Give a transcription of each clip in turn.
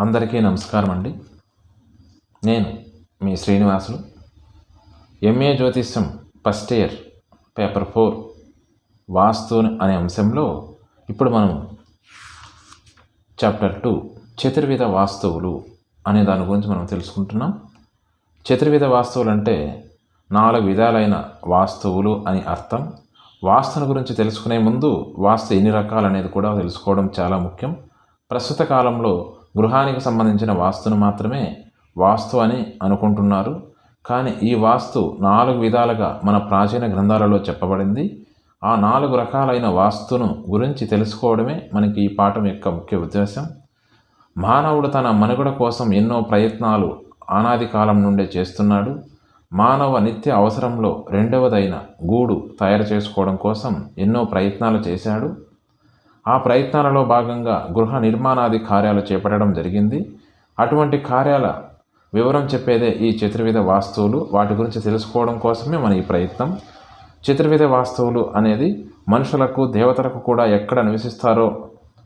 అందరికీ నమస్కారం అండి. నేను మీ శ్రీనివాసులు. ఎంఏ జ్యోతిష్యం ఫస్ట్ ఇయర్ పేపర్ 4 వాస్తు అనే అంశంలో ఇప్పుడు మనం చాప్టర్ 2 చతుర్విధ వాస్తువులు అనే దాని గురించి మనం తెలుసుకుంటున్నాం. చతుర్విధ వాస్తువులు అంటే 4 విధాలైన వాస్తువులు అని అర్థం. వాస్తుని గురించి తెలుసుకునే ముందు వాస్తు ఎన్ని రకాలు అనేది కూడా తెలుసుకోవడం చాలా ముఖ్యం. ప్రస్తుత కాలంలో గృహానికి సంబంధించిన వాస్తును మాత్రమే వాస్తు అని అనుకుంటున్నారు. కానీ ఈ వాస్తు 4 విధాలుగా మన ప్రాచీన గ్రంథాలలో చెప్పబడింది. ఆ 4 రకాలైన వాస్తును గురించి తెలుసుకోవడమే మనకి ఈ పాఠం యొక్క ముఖ్య ఉద్దేశం. మానవుడు తన మనుగడ కోసం ఎన్నో ప్రయత్నాలు అనాది కాలం నుండే చేస్తున్నాడు. మానవ నిత్య అవసరంలో రెండవదైన గూడు తయారు చేసుకోవడం కోసం ఎన్నో ప్రయత్నాలు చేశాడు. ఆ ప్రయత్నాలలో భాగంగా గృహ నిర్మాణాది కార్యాలు చేపట్టడం జరిగింది. అటువంటి కార్యాల వివరం చెప్పేదే ఈ చతుర్విధ వాస్తువులు. వాటి గురించి తెలుసుకోవడం కోసమే మన ఈ ప్రయత్నం. చతుర్విధ వాస్తువులు అనేది మనుషులకు దేవతలకు కూడా ఎక్కడ నివసిస్తారో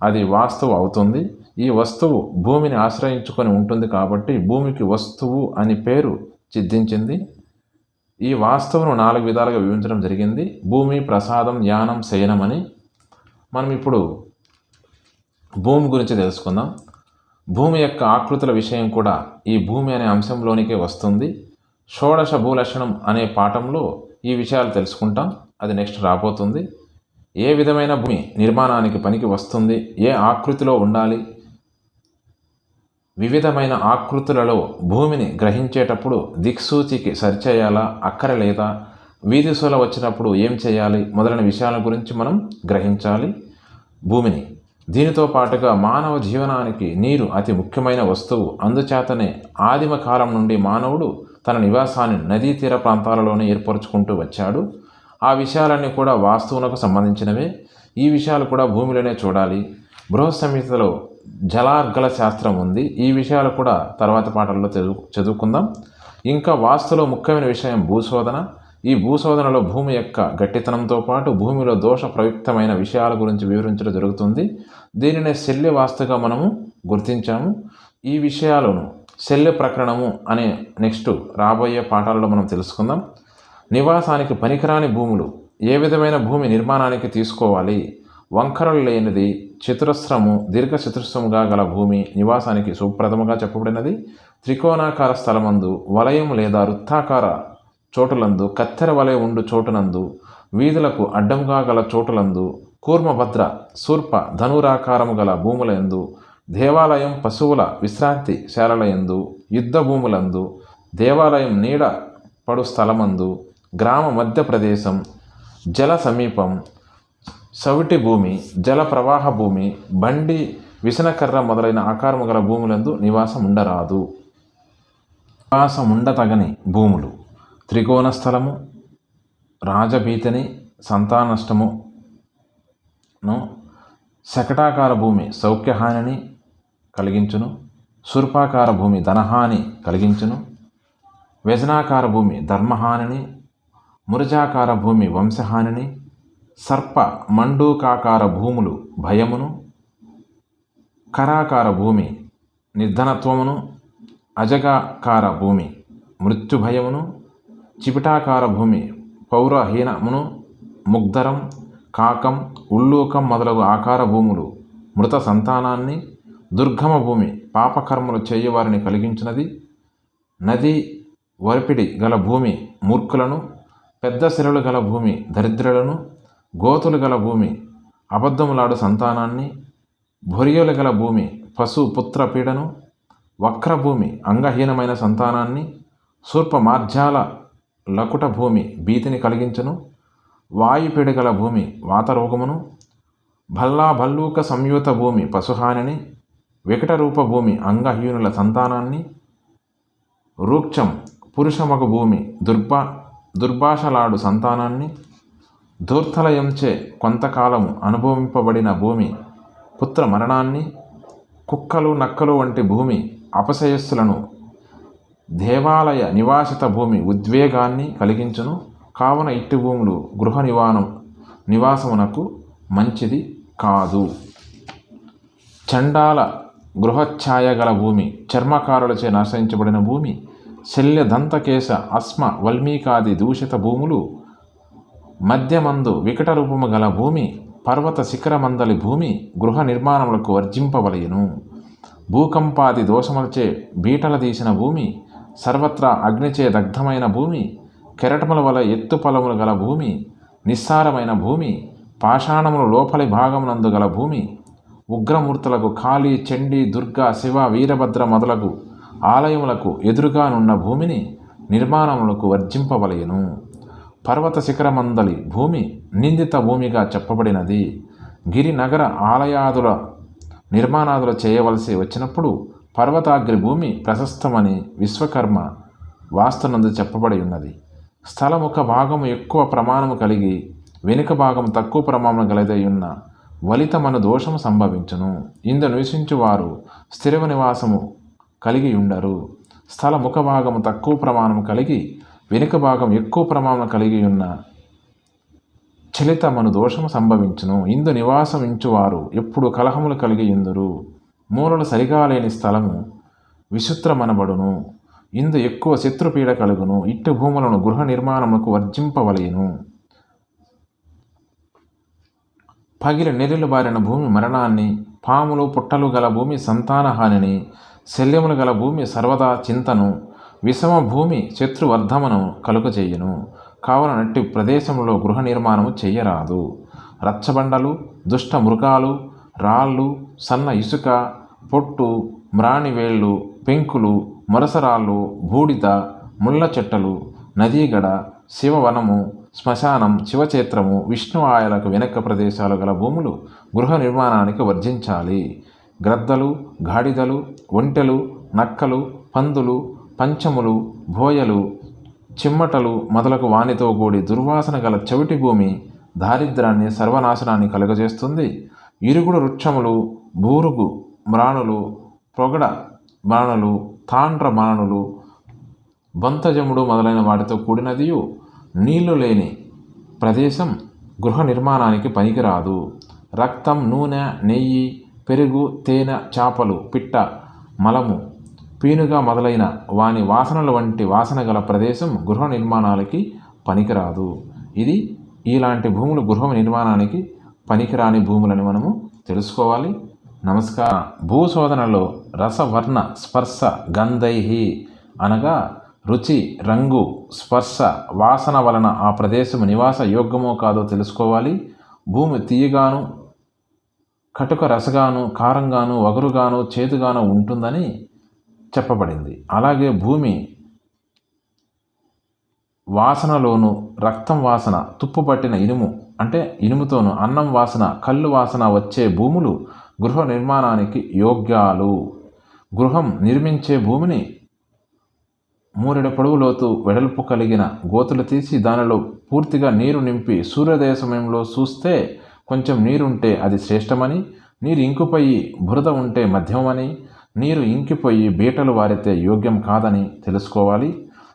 అది వాస్తువు అవుతుంది. ఈ వస్తువు భూమిని ఆశ్రయించుకొని ఉంటుంది కాబట్టి భూమికి వస్తువు అని పేరు సిద్ధించింది. ఈ వాస్తువును 4 విధాలుగా విభజించడం జరిగింది. భూమి, ప్రసాదం, యానం, శయనం అని. మనం ఇప్పుడు భూమి గురించి తెలుసుకుందాం. భూమి యొక్క ఆకృతుల విషయం కూడా ఈ భూమి అనే అంశంలోనికే వస్తుంది. షోడశ భూలక్షణం అనే పాఠంలో ఈ విషయాలు తెలుసుకుంటాం. అది నెక్స్ట్ రాబోతుంది. ఏ విధమైన భూమి నిర్మాణానికి పనికి వస్తుంది, ఏ ఆకృతిలో ఉండాలి, వివిధమైన ఆకృతులలో భూమిని గ్రహించేటప్పుడు దిక్సూచికి సరిచేయాలా, అక్కర లేదా, వీధిసూల వచ్చినప్పుడు ఏం చేయాలి మొదలైన విషయాల గురించి మనం గ్రహించాలి భూమిని. దీనితో పాటుగా మానవ జీవనానికి నీరు అతి ముఖ్యమైన వస్తువు. అందుచేతనే ఆదిమ కాలం నుండి మానవుడు తన నివాసాన్ని నదీ తీర ప్రాంతాలలోనే ఏర్పరచుకుంటూ వచ్చాడు. ఆ విషయాలన్నీ కూడా వాస్తువులకు సంబంధించినవే. ఈ విషయాలు కూడా భూమిలోనే చూడాలి. బృహత్ సంహితలో జలార్గల శాస్త్రం ఉంది. ఈ విషయాలు కూడా తర్వాత పాఠాల్లో చదువుకుందాం. ఇంకా వాస్తులో ముఖ్యమైన విషయం భూశోధన. ఈ భూశోధనలో భూమి యొక్క గట్టితనంతో పాటు భూమిలో దోష ప్రయుక్తమైన విషయాల గురించి వివరించడం జరుగుతుంది. దీనినే శల్య వాస్తుగా మనము గుర్తించాము. ఈ విషయాలను శల్య ప్రకరణము అనే నెక్స్ట్ రాబోయే పాఠాలలో మనం తెలుసుకుందాం. నివాసానికి పనికిరాని భూములు, ఏ విధమైన భూమి నిర్మాణానికి తీసుకోవాలి, వంకరలు లేనిది, చతురస్రము, దీర్ఘ చతురస్రముగా గల భూమి నివాసానికి సుప్రదముగా చెప్పబడినది. త్రికోణాకార స్థలమందు, వలయం లేదా వృత్తాకార చోటులందు, కత్తెర వలె ఉండు చోటునందు, వీధులకు అడ్డంగా గల చోటులందు, కూర్మభద్ర, శూర్ప, ధనురాకారము గల భూములందు, దేవాలయం, పశువుల విశ్రాంతి శాలలయందు, యుద్ధ భూములందు, దేవాలయం నీడ పడు స్థలమందు, గ్రామ మధ్య ప్రదేశం, జల సమీపం, సవిటి భూమి, జల ప్రవాహ భూమి, బండి, విసనకర్ర మొదలైన ఆకారము గల భూములందు నివాసం ఉండరాదు. నివాసముండతగని భూములు త్రికోణ స్థలము, రాజభీతని, సంతానష్టమును, శకటాకార భూమి సౌఖ్యహానిని కలిగించును, శూర్పాకార భూమి ధనహాని కలిగించును, వ్యజనాకార భూమి ధర్మహానిని, మురజాకార భూమి వంశహానిని, సర్ప మండూకాకార భూములు భయమును, కరాకార భూమి నిర్ధనత్వమును, అజగాకార భూమి మృత్యుభయమును, చిపిటాకార భూమి పౌరహీనమును, ముగ్ధరం, కాకం, ఉల్లూకం మొదలగు ఆకార భూములు మృత సంతానాన్ని, దుర్గమ భూమి పాపకర్మలు చేయవారిని కలిగించినది, నది వరిపిడి గల భూమి మూర్ఖులను, పెద్ద శిలలు గల భూమి దరిద్రులను, గోతులు గల భూమి అబద్ధములాడు సంతానాన్ని, భొరియలు గల భూమి పశు పుత్ర పీడను, వక్రభూమి అంగహీనమైన సంతానాన్ని, శూర్ప మార్జాల లకుట భూమి భీతిని కలిగించును, వాయుపీడగల భూమి వాతరోగమును, భల్లూక సంయుత భూమి పశుహానిని, వికటరూప భూమి అంగహీనుల సంతానాన్ని, రూక్షం పురుషమగు భూమి దుర్భాషలాడు సంతానాన్ని, ధూర్తలయంచే కొంతకాలము అనుభవింపబడిన భూమి పుత్ర మరణాన్ని, కుక్కలు నక్కలు వంటి భూమి అపశయస్సులను, దేవాలయ నివాసిత భూమి ఉద్వేగాన్ని కలిగించును. కావున ఇట్టి భూములు గృహ నివాసమునకు మంచిది కాదు. చండాల గృహఛాయ గల భూమి, చర్మకారులచే నాశించబడిన భూమి, శల్య దంతకేశ అస్మ వల్మీకాది దూషిత భూములు, మధ్యమందు వికట రూపము గల భూమి, పర్వత శిఖరమందలి భూమి గృహ నిర్మాణములకు వర్జింపవలయును. భూకంపాది దోషములచే బీటల తీసిన భూమి, సర్వత్రా అగ్నిచే దగ్ధమైన భూమి, కెరటముల వల ఎత్తు పొలములు గల భూమి, నిస్సారమైన భూమి, పాషాణములు లోపలి భాగమునందు గల భూమి, ఉగ్రమూర్తులకు కాళీ, చండీ, దుర్గా, శివ, వీరభద్ర మొదలగు ఆలయములకు ఎదురుగానున్న భూమిని నిర్మాణములకు వర్జింపవలయను. పర్వత శిఖరమందలి భూమి నిందిత భూమిగా చెప్పబడినది. గిరి నగర ఆలయాదుల నిర్మాణాదులు చేయవలసి వచ్చినప్పుడు పర్వతాగ్రి భూమి ప్రశస్తమని విశ్వకర్మ వాస్తునందు చెప్పబడి ఉన్నది. స్థలముఖ భాగము ఎక్కువ ప్రమాణము కలిగి వెనుక భాగం తక్కువ ప్రమాణం కలిగి ఉన్న వలితమను దోషము సంభవించును. ఇందు నివసించువారు స్థిర నివాసము కలిగి ఉండరు. స్థల ముఖ భాగము తక్కువ ప్రమాణము కలిగి వెనుక భాగం ఎక్కువ ప్రమాణం కలిగి ఉన్న చలితమను దోషము సంభవించును. ఇందు నివాసమించువారు ఎప్పుడు కలహములు కలిగి ఇందురు. మూలలు సరిగా లేని స్థలము విశుత్రమనబడును. ఇందు ఎక్కువ శత్రుపీడ కలుగును. ఇట్టి భూములను గృహ నిర్మాణములకు వర్జింపవలయను. పగిలి నెర్రెలు బారిన భూమి మరణాన్ని, పాములు పుట్టలు గల భూమి సంతానహానిని, శల్యములు గల భూమి సర్వదా చింతను, విషమ భూమి శత్రువర్ధమను కలుగజేయును. కావున నట్టి ప్రదేశంలో గృహ నిర్మాణము చెయ్యరాదు. రచ్చబండలు, దుష్ట మృగాలు, రాళ్ళు, సన్న ఇసుక, పొట్టు, మ్రాణివేళ్ళు, పెంకులు, మొరసరాళ్ళు, బూడిద, ముళ్ళ చెట్టలు, నదీగడ, శివవనము, శ్మశానం, శివక్షేత్రము, విష్ణు ఆయలకు వెనక ప్రదేశాలు గల భూములు గృహ నిర్మాణానికి వర్జించాలి. గ్రద్దలు, గాడిదలు, ఒంటెలు, నక్కలు, పందులు, పంచములు, బోయలు, చిమ్మటలు మొదలగు వానితో కూడి దుర్వాసన గల చెవిటి భూమి దారిద్రాన్ని, సర్వనాశనాన్ని కలుగజేస్తుంది. ఇరుగుడు వృక్షములు, బూరుగు మ్రాణులు, పొగడ మ్రాణులు, తాండ్ర మ్రాణులు, బొంతజముడు మొదలైన వాటితో కూడినదియు నీళ్లు లేని ప్రదేశం గృహ నిర్మాణానికి పనికిరాదు. రక్తం, నూనె, నెయ్యి, పెరుగు, తేనె, చేపలు, పిట్ట, మలము, పీనుగా మొదలైన వాని వాసనల వంటి వాసన గల ప్రదేశం గృహ నిర్మాణాలకి పనికిరాదు. ఇది ఇలాంటి భూములు గృహ నిర్మాణానికి పనికిరాని భూములని మనము తెలుసుకోవాలి. నమస్కారం. భూశోధనలో రసవర్ణ స్పర్శ గంధైహి అనగా రుచి, రంగు, స్పర్శ, వాసన వలన ఆ ప్రదేశం నివాస యోగ్యమో కాదో తెలుసుకోవాలి. భూమి తీయగాను, కటుక రసగాను, కారంగాను, వగరుగాను, చేదుగాను ఉంటుందని చెప్పబడింది. అలాగే భూమి వాసనలోను రక్తం వాసన, తుప్పు పట్టిన ఇనుము అంటే ఇనుముతోను అన్నం వాసన, కళ్ళు వాసన వచ్చే భూములు గృహ నిర్మాణానికి యోగ్యాలు. గృహం నిర్మించే భూమిని 3 పొడవు లోతు వెడల్పు కలిగిన గోతులు తీసి దానిలో పూర్తిగా నీరు నింపి సూర్యోదయ సమయంలో చూస్తే కొంచెం నీరుంటే అది శ్రేష్టమని, నీరు ఇంకిపోయి బురద ఉంటే మధ్యమని, నీరు ఇంకిపోయి బీటలు వారితే యోగ్యం కాదని తెలుసుకోవాలి.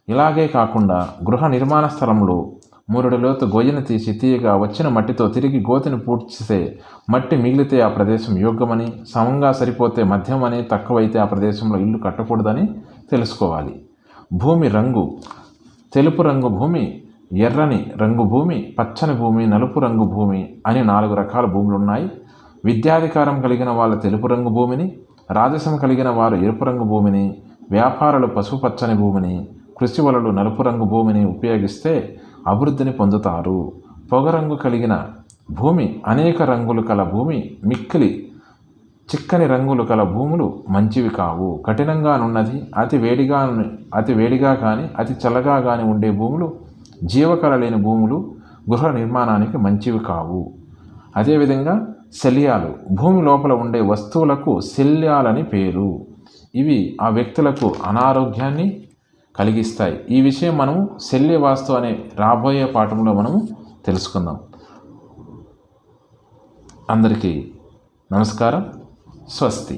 ఇలాగే కాకుండా గృహ నిర్మాణ స్థలంలో 3 లోతు గొయ్యను తీసి తీయగా వచ్చిన మట్టితో తిరిగి గోతిని పూడ్చితే మట్టి మిగిలితే ఆ ప్రదేశం యోగ్యమని, సమంగా సరిపోతే మధ్యమని, తక్కువైతే ఆ ప్రదేశంలో ఇల్లు కట్టకూడదని తెలుసుకోవాలి. భూమి రంగు: తెలుపు రంగు భూమి, ఎర్రని రంగు భూమి, పచ్చని భూమి, నలుపు రంగు భూమి అని 4 రకాల భూములు ఉన్నాయి. విద్యాధికారం కలిగిన వాళ్ళు తెలుపు రంగు భూమిని, రాజసం కలిగిన వారు ఎరుపు రంగు భూమిని, వ్యాపారులు పసుపు పచ్చని భూమిని, కృషి వలలు నలుపు రంగు భూమిని ఉపయోగిస్తే అభివృద్ధిని పొందుతారు. పొగరంగు కలిగిన భూమి, అనేక రంగులు కల భూమి, మిక్కిలి చిక్కని రంగులు కల భూములు మంచివి కావు. కఠినంగానున్నది, అతి వేడిగా కానీ అతి చల్లగా కానీ ఉండే భూములు, జీవకళ లేని భూములు గృహ నిర్మాణానికి మంచివి కావు. అదేవిధంగా శల్యాలు, భూమి లోపల ఉండే వస్తువులకు శల్యాలని పేరు. ఇవి ఆ వ్యక్తులకు అనారోగ్యాన్ని కలిగిస్తాయి. ఈ విషయం మనము శల్య వాస్తు అనే రాబోయే పాఠంలో మనము తెలుసుకుందాం. అందరికీ నమస్కారం. స్వస్తి.